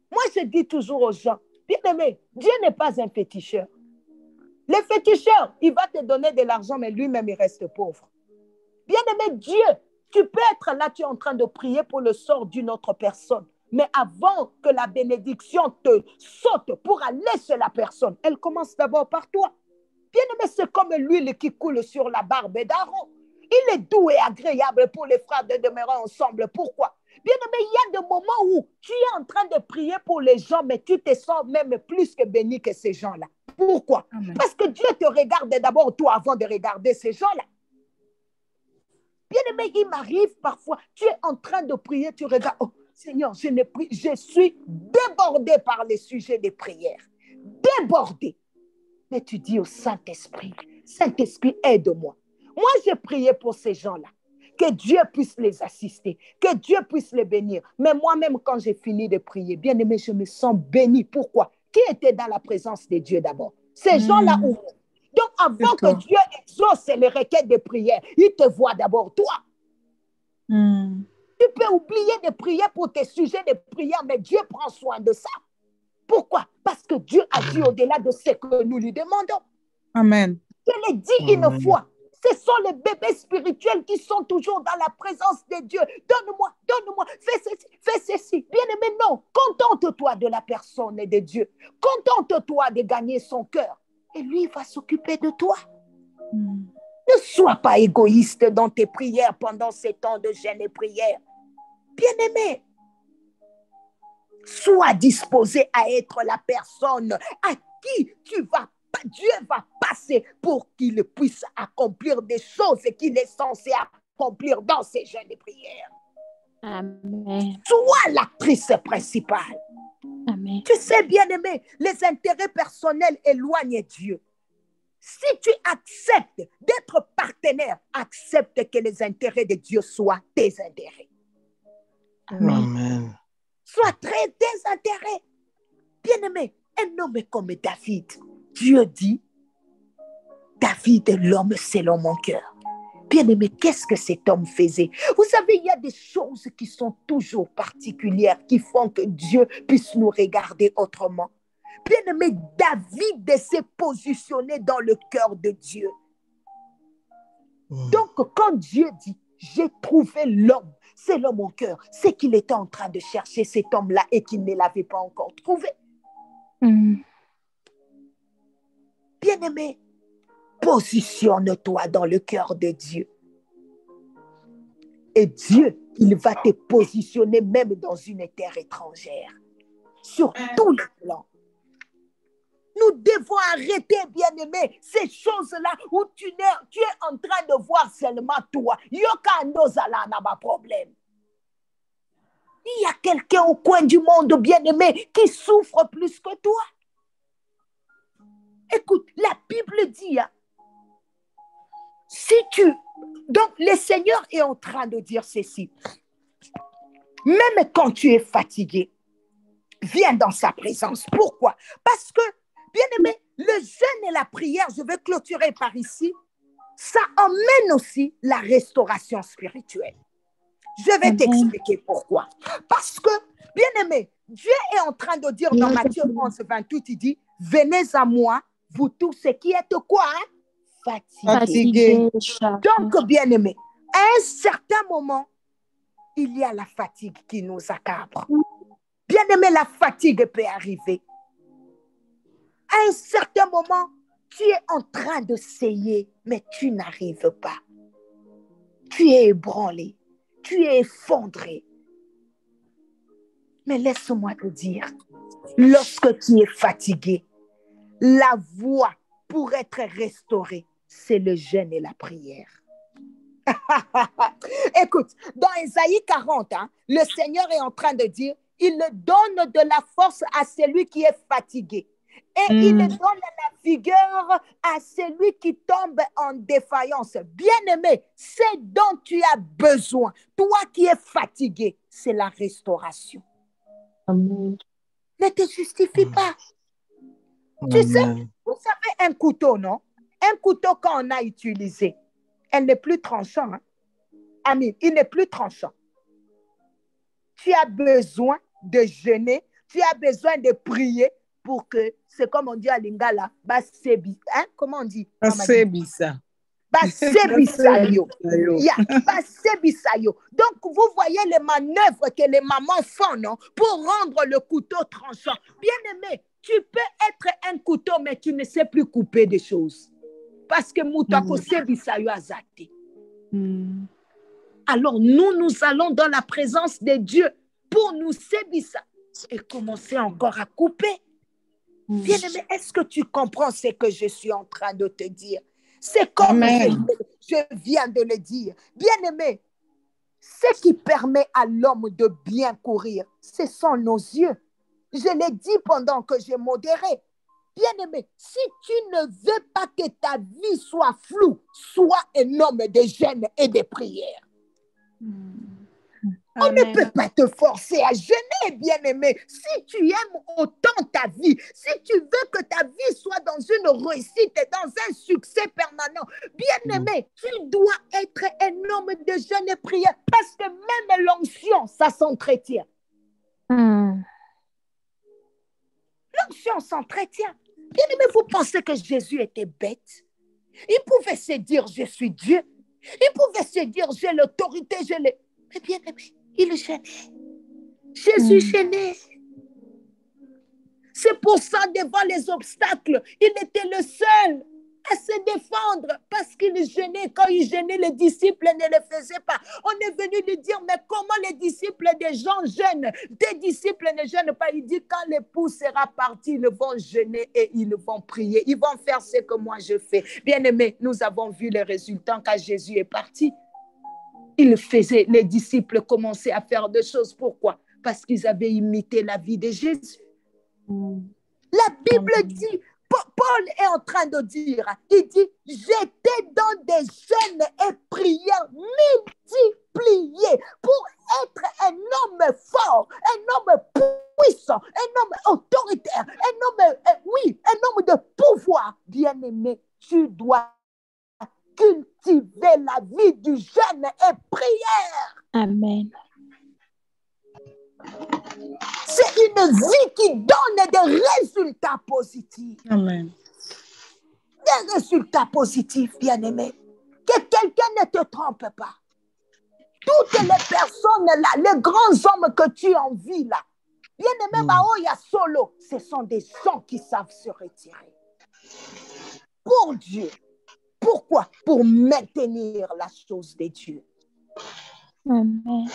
Moi, je dis toujours aux gens, bien-aimé, Dieu n'est pas un féticheur. Le féticheur, il va te donner de l'argent, mais lui-même, il reste pauvre. Bien-aimé, Dieu, tu peux être là, tu es en train de prier pour le sort d'une autre personne. Mais avant que la bénédiction te saute pour aller chez la personne, elle commence d'abord par toi. Bien-aimé, c'est comme l'huile qui coule sur la barbe d'Aaron. Il est doux et agréable pour les frères de demeurer ensemble. Pourquoi? Bien-aimé, il y a des moments où tu es en train de prier pour les gens, mais tu te sens même plus que béni que ces gens-là. Pourquoi? Amen. Parce que Dieu te regarde d'abord toi avant de regarder ces gens-là. Bien-aimé, il m'arrive parfois, tu es en train de prier, tu regardes, oh Seigneur, je suis débordé par les sujets des prières. Débordé. Mais tu dis au Saint-Esprit, Saint-Esprit, aide-moi. Moi, j'ai prié pour ces gens-là. Que Dieu puisse les assister, que Dieu puisse les bénir. Mais moi-même, quand j'ai fini de prier, bien aimé, je me sens béni. Pourquoi? Qui était dans la présence de Dieu d'abord? Ces gens-là où? Donc, avant que Dieu exauce les requêtes de prière, il te voit d'abord toi. Tu peux oublier de prier pour tes sujets de prière, mais Dieu prend soin de ça. Pourquoi? Parce que Dieu agit au-delà de ce que nous lui demandons. Amen. Je l'ai dit une fois. Ce sont les bébés spirituels qui sont toujours dans la présence de Dieu. Donne-moi, fais ceci. Bien-aimé, non. Contente-toi de la personne et de Dieu. Contente-toi de gagner son cœur. Et lui, va s'occuper de toi. Ne sois pas égoïste dans tes prières pendant ces temps de jeûne et prière. Bien-aimé, sois disposé à être la personne à qui Dieu va passer pour qu'il puisse accomplir des choses qu'il est censé accomplir dans ces jeûnes et prières. Amen. Sois l'actrice principale. Amen. Tu sais, bien-aimé, les intérêts personnels éloignent Dieu. Si tu acceptes d'être partenaire, accepte que les intérêts de Dieu soient tes intérêts. Amen. Sois très tes intérêts. Bien-aimé, un homme comme David, Dieu dit, David est l'homme selon mon cœur. Bien-aimé, qu'est-ce que cet homme faisait? Vous savez, il y a des choses qui sont toujours particulières, qui font que Dieu puisse nous regarder autrement. Bien-aimé, David s'est positionné dans le cœur de Dieu. Donc, quand Dieu dit, j'ai trouvé l'homme selon mon cœur, c'est qu'il était en train de chercher cet homme-là et qu'il ne l'avait pas encore trouvé. Bien-aimé, positionne-toi dans le cœur de Dieu. Et Dieu, il va te positionner même dans une terre étrangère. Sur tous les plans. Nous devons arrêter, bien-aimé, ces choses-là où tu es en train de voir seulement toi. Problème. Il y a quelqu'un au coin du monde, bien-aimé, qui souffre plus que toi. Écoute, la Bible dit, hein, donc le Seigneur est en train de dire ceci. Même quand tu es fatigué, viens dans sa présence. Pourquoi? Parce que, bien-aimé, le jeûne et la prière, je vais clôturer par ici, ça emmène aussi la restauration spirituelle. Je vais t'expliquer pourquoi. Parce que, bien-aimé, Dieu est en train de dire dans Matthieu 11, 28, il dit, venez à moi, vous tous qui êtes quoi? Fatigués. Donc, bien-aimé, à un certain moment, il y a la fatigue qui nous accable. Bien-aimé, la fatigue peut arriver. À un certain moment, tu es en train de saigner, mais tu n'arrives pas. Tu es ébranlé, tu es effondré. Mais laisse-moi te dire, lorsque tu es fatigué, la voie pour être restaurée, c'est le jeûne et la prière. Écoute, dans Ésaïe 40, le Seigneur est en train de dire, il donne de la force à celui qui est fatigué. Et il donne la vigueur à celui qui tombe en défaillance. Bien-aimé, c'est dont tu as besoin. Toi qui es fatigué, c'est la restauration. Amen. Ne te justifie pas. Tu sais, vous savez un couteau, non? Un couteau quand on a utilisé, elle n'est plus tranchant. Amin, il n'est plus tranchant. Tu as besoin de jeûner, tu as besoin de prier pour que, c'est comme on dit à Lingala, basebi, comment on dit? Basebisa. Basebisayo. Basebisayo. Donc, vous voyez les manœuvres que les mamans font, non? Pour rendre le couteau tranchant. Bien-aimé, tu peux être un couteau, mais tu ne sais plus couper des choses. Parce que Moutako Sebisayo a zaté. Alors, nous allons dans la présence de Dieu pour nous sébissa et commencer encore à couper. Bien-aimé, est-ce que tu comprends ce que je suis en train de te dire? C'est comme je viens de le dire. Bien-aimé, ce qui permet à l'homme de bien courir, ce sont nos yeux. Je l'ai dit pendant que j'ai modéré. Bien-aimé, si tu ne veux pas que ta vie soit floue, sois un homme de jeûne et de prière. On ne peut pas te forcer à jeûner, bien-aimé. Si tu aimes autant ta vie, si tu veux que ta vie soit dans une réussite et dans un succès permanent, bien-aimé, tu dois être un homme de jeûne et prière parce que même l'onction, ça s'entretient. L'onction s'entretient. Bien-aimé, vous pensez que Jésus était bête? Il pouvait se dire, je suis Dieu. Il pouvait se dire, j'ai l'autorité, je l'ai. Mais bien-aimé, il gênait. Jésus gênait. C'est pour ça, devant les obstacles, il était le seul à se défendre parce qu'il gênait. Quand il gênait, les disciples ne le faisaient pas. On est venu lui dire, mais comment les disciples des gens jeûnent? Des disciples ne jeûnent pas. Il dit, quand l'époux sera parti, ils vont jeûner et ils vont prier. Ils vont faire ce que moi je fais. Bien-aimés, nous avons vu les résultats quand Jésus est parti. Les disciples commençaient à faire des choses. Pourquoi? Parce qu'ils avaient imité la vie de Jésus. La Bible dit, Paul est en train de dire, il dit, j'étais dans des jeûnes et prières multipliées pour être un homme fort, un homme puissant, un homme autoritaire, un homme de pouvoir. Bien-aimé, tu dois cultiver la vie du jeûne et prière. Amen. C'est une vie qui donne des résultats positifs. Amen. Des résultats positifs, bien-aimé. Que quelqu'un ne te trompe pas. Toutes les personnes là, les grands hommes que tu envies là, bien-aimé, Maoya Solo, ce sont des gens qui savent se retirer. Pour Dieu. Pourquoi? Pour maintenir la chose de Dieu. Amen.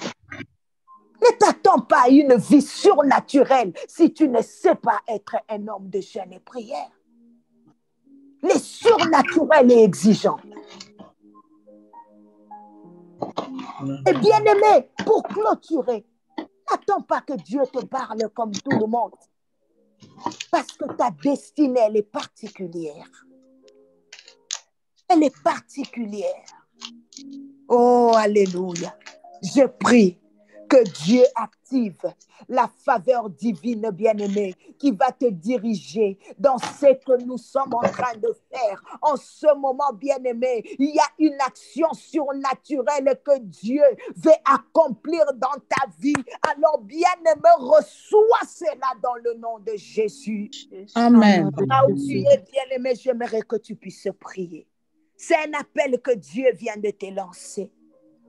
Ne t'attends pas à une vie surnaturelle si tu ne sais pas être un homme de jeûne et prière. Les surnaturels et exigeants. Et bien-aimé, pour clôturer, n'attends pas que Dieu te parle comme tout le monde. Parce que ta destinée, elle est particulière. Elle est particulière. Oh, alléluia. Je prie que Dieu active la faveur divine, bien-aimée, qui va te diriger dans ce que nous sommes en train de faire. En ce moment, bien-aimé, il y a une action surnaturelle que Dieu veut accomplir dans ta vie. Alors, bien-aimé, reçois cela dans le nom de Jésus. Amen. Là où tu es, bien-aimé, j'aimerais que tu puisses prier. C'est un appel que Dieu vient de te lancer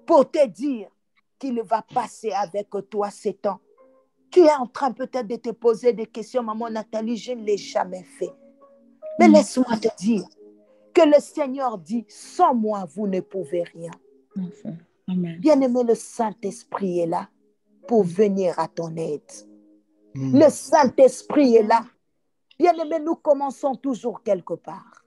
pour te dire qu'il va passer avec toi ces temps. Tu es en train peut-être de te poser des questions, maman Nathalie, je ne l'ai jamais fait. Mais laisse-moi te dire que le Seigneur dit, sans moi, vous ne pouvez rien. Amen. Bien-aimé, le Saint-Esprit est là pour venir à ton aide. Le Saint-Esprit est là. Bien-aimé, nous commençons toujours quelque part.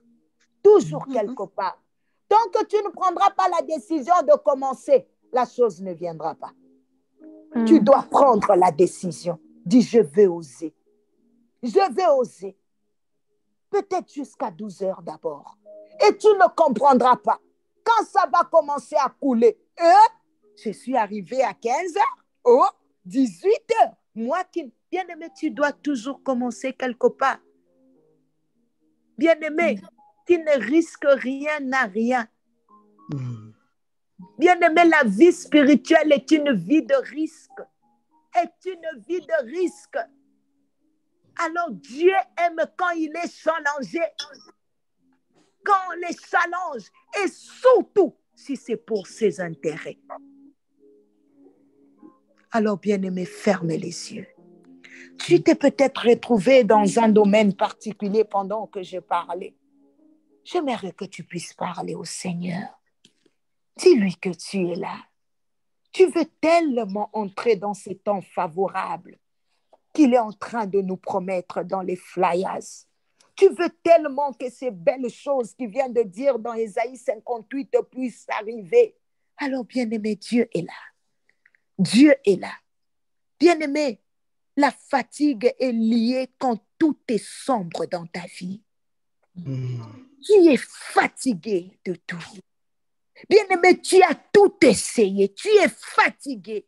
Toujours quelque part. Tant que tu ne prendras pas la décision de commencer, la chose ne viendra pas. Tu dois prendre la décision. Dis, je vais oser. Je vais oser. Peut-être jusqu'à 12 heures d'abord. Et tu ne comprendras pas. Quand ça va commencer à couler, je suis arrivée à 15 heures. Oh, 18 heures. Moi qui... Bien-aimé, tu dois toujours commencer quelque part. Bien-aimé, tu ne risques rien à rien. Bien-aimé, la vie spirituelle est une vie de risque. Est une vie de risque. Alors Dieu aime quand il est challengé. Quand on les challenge. Et surtout, si c'est pour ses intérêts. Alors, bien-aimé, ferme les yeux. Tu t'es peut-être retrouvé dans un domaine particulier pendant que je parlais. J'aimerais que tu puisses parler au Seigneur. Dis-lui que tu es là. Tu veux tellement entrer dans ces temps favorables qu'il est en train de nous promettre dans les flyers. Tu veux tellement que ces belles choses qu'il vient de dire dans Ésaïe 58 puissent arriver. Alors, bien-aimé, Dieu est là. Dieu est là. Bien-aimé, la fatigue est liée quand tout est sombre dans ta vie. Tu es fatigué de tout. Bien-aimé, tu as tout essayé. Tu es fatigué.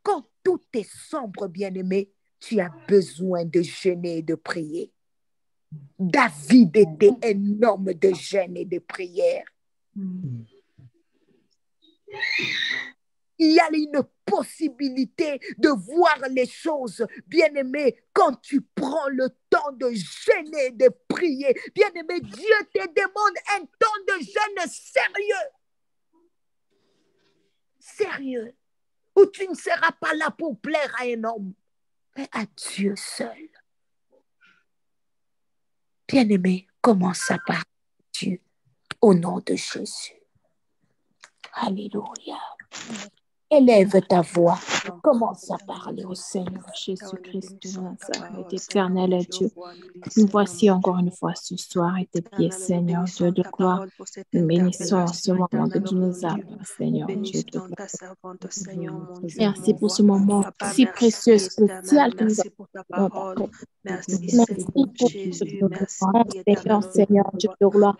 Quand tout est sombre, bien-aimé, tu as besoin de jeûner et de prier. David était un homme de jeûne et de prière. Il y a une possibilité de voir les choses, bien-aimé, quand tu prends le temps de jeûner, de prier. Bien-aimé, Dieu te demande un temps de jeûne sérieux. Sérieux. Où tu ne seras pas là pour plaire à un homme, mais à Dieu seul. Bien-aimé, commence à parler à Dieu au nom de Jésus. Alléluia. Élève ta voix. Commence à parler au Seigneur. Jésus-Christ de Nazareth, éternel Dieu. Nous voici encore une fois ce soir et tes pieds, Seigneur, Dieu de gloire. Nous bénissons ce moment que tu nous as, Seigneur, Dieu de gloire. Merci pour ce moment si précieux, spécial que nous avons. Merci pour Jésus. Merci, Seigneur, Seigneur, Dieu de gloire.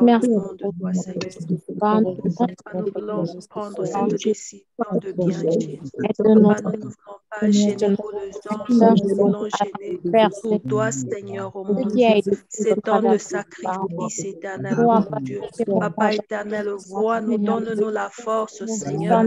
Merci pour toi, Seigneur. Nous voulons prendre cette décision de bien gêner. Nous ne voulons pas gêner pour les hommes, nous voulons gêner pour toi, Seigneur, au mon Dieu. C'est temps de sacrifice éternel, mon Dieu. Papa éternel, vois-nous, donne-nous la force, Seigneur.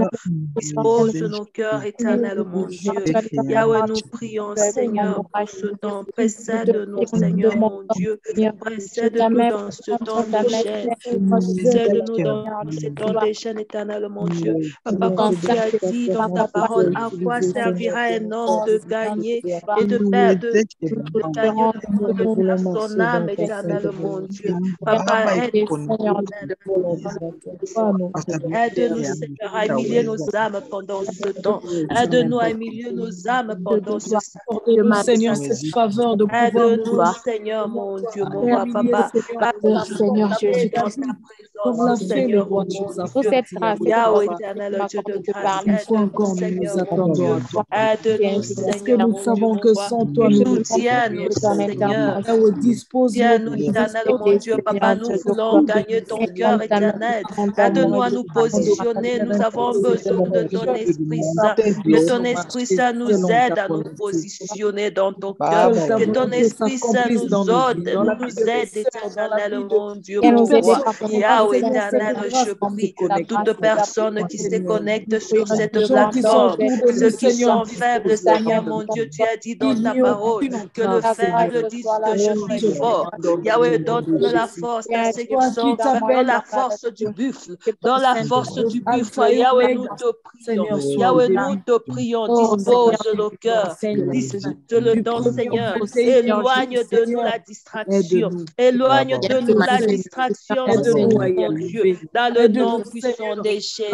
Dispose de nos cœurs, éternel, mon Dieu. Yahweh, nous prions, Seigneur, pour ce temps. Précède-nous, Seigneur, mon Dieu. Précède-nous dans ce temps de gêne. Précède-nous dans ce temps de gêne, éternel, mon Dieu. Papa, quand tu as dit dans ta parole, à quoi servira un homme de gagner et de perdre, son âme, éternel, mon Dieu. Papa, aide-nous, Seigneur, à humilier nos âmes pendant ce temps. Aide-nous à humilier nos âmes pendant ce temps. Seigneur, cette faveur de pouvoir aide-nous, Seigneur, mon Dieu, mon roi, Papa. Seigneur Jésus-Christ. Seigneur, mon Dieu. Yahweh, éternel, Dieu de grâce, aide-nous, Seigneur, mon Dieu. Aide-nous, Seigneur, nous savons que sans toi, nous tiens-nous, Seigneur. Tiens-nous, éternel, mon Dieu, Papa, nous voulons gagner ton cœur éternel. Aide-nous à nous positionner. Nous avons besoin de ton Esprit Saint. Que ton Esprit Saint nous aide à nous positionner dans ton cœur. Que ton Esprit Saint nous aide, éternel, mon Dieu. Yahweh, Yahweh éternel, je prie toute personne qui se connecte sur cette plateforme, ceux qui sont faibles, Seigneur mon Dieu, tu as dit dans ta parole que le faible dise que je suis fort. Yahweh, donne la force à ceux qui sont faibles, dans la force du buffle, dans la force du buffle. Yahweh, nous te prions. Yahweh, nous te prions, dispose le cœur, dispose le don, Seigneur. Éloigne de nous la distraction. Éloigne de nous la distraction, mon Dieu, dans le nom puissant de Jésus.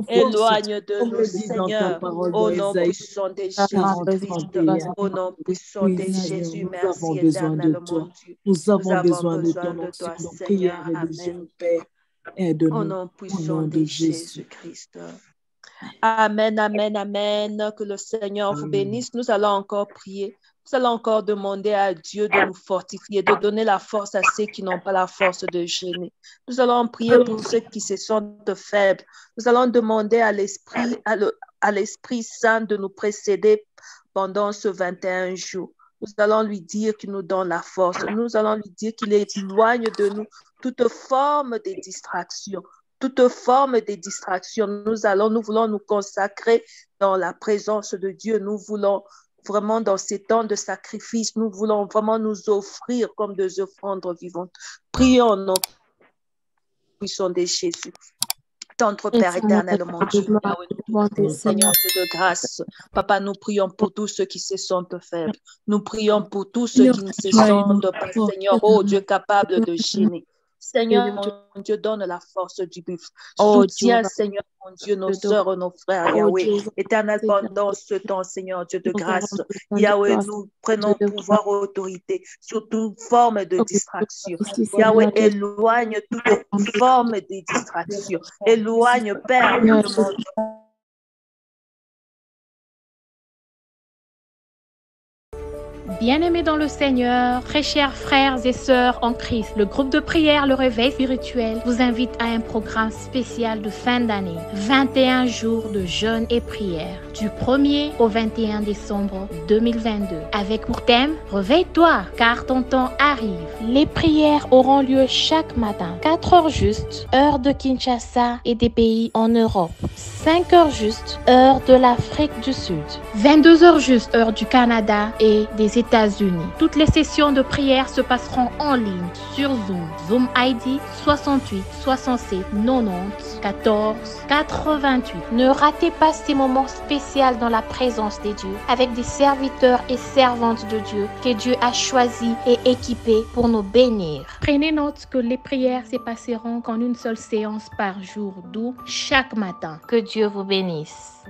Éloigne de nous, Seigneur, au nom puissant de Jésus-Christ, au nom puissant de Jésus. Merci éternel, mon Dieu. Nous avons besoin de ton ton toi, onction, Seigneur. prière religieux, Amen. Père. Aide-nous Au nom puissant nom de de Jésus. Jésus-Christ. Amen, amen, amen. Que le Seigneur vous bénisse. Nous allons encore prier. Nous allons encore demander à Dieu de nous fortifier, de donner la force à ceux qui n'ont pas la force de gêner. Nous allons prier pour ceux qui se sentent faibles. Nous allons demander à l'Esprit Saint de nous précéder pendant ce 21 jours. Nous allons lui dire qu'il nous donne la force. Nous allons lui dire qu'il éloigne de nous toute forme de distraction. Toute forme de distraction. Nous voulons nous consacrer dans la présence de Dieu. Nous voulons vraiment dans ces temps de sacrifice, nous voulons vraiment nous offrir comme des offrandes vivantes. Prions au nom puissant de Jésus. Tendre Père éternel, mon Dieu, Seigneur Dieu de grâce. Papa, nous prions pour tous ceux qui se sentent faibles. Nous prions pour tous ceux qui ne se sentent pas, Seigneur, oh Dieu, capable de gêner. Seigneur, mon Dieu, donne la force du buffle. Soutiens, Seigneur, mon Dieu, nos sœurs, nos frères, Yahweh. Éternel, pendant ce temps, Seigneur, Dieu de grâce, Yahweh, nous prenons pouvoir autorité sur toute forme de distraction. Yahweh, éloigne toute forme de distraction. Éloigne, Père, nous demandons. Bien-aimés dans le Seigneur, très chers frères et sœurs en Christ, le groupe de prière Le Réveil Spirituel vous invite à un programme spécial de fin d'année. 21 jours de jeûne et prière, du 1er au 21 décembre 2022. Avec pour thème, réveille-toi, car ton temps arrive. Les prières auront lieu chaque matin. 4 heures juste, heure de Kinshasa et des pays en Europe. 5 heures juste, heure de l'Afrique du Sud. 22 heures juste, heure du Canada et des États-Unis. Toutes les sessions de prière se passeront en ligne sur Zoom. Zoom ID 68 67 90 14 88. Ne ratez pas ces moments spéciaux dans la présence de Dieu avec des serviteurs et servantes de Dieu que Dieu a choisis et équipés pour nous bénir. Prenez note que les prières se passeront qu'en une seule séance par jour, d'où chaque matin. Que Dieu vous bénisse.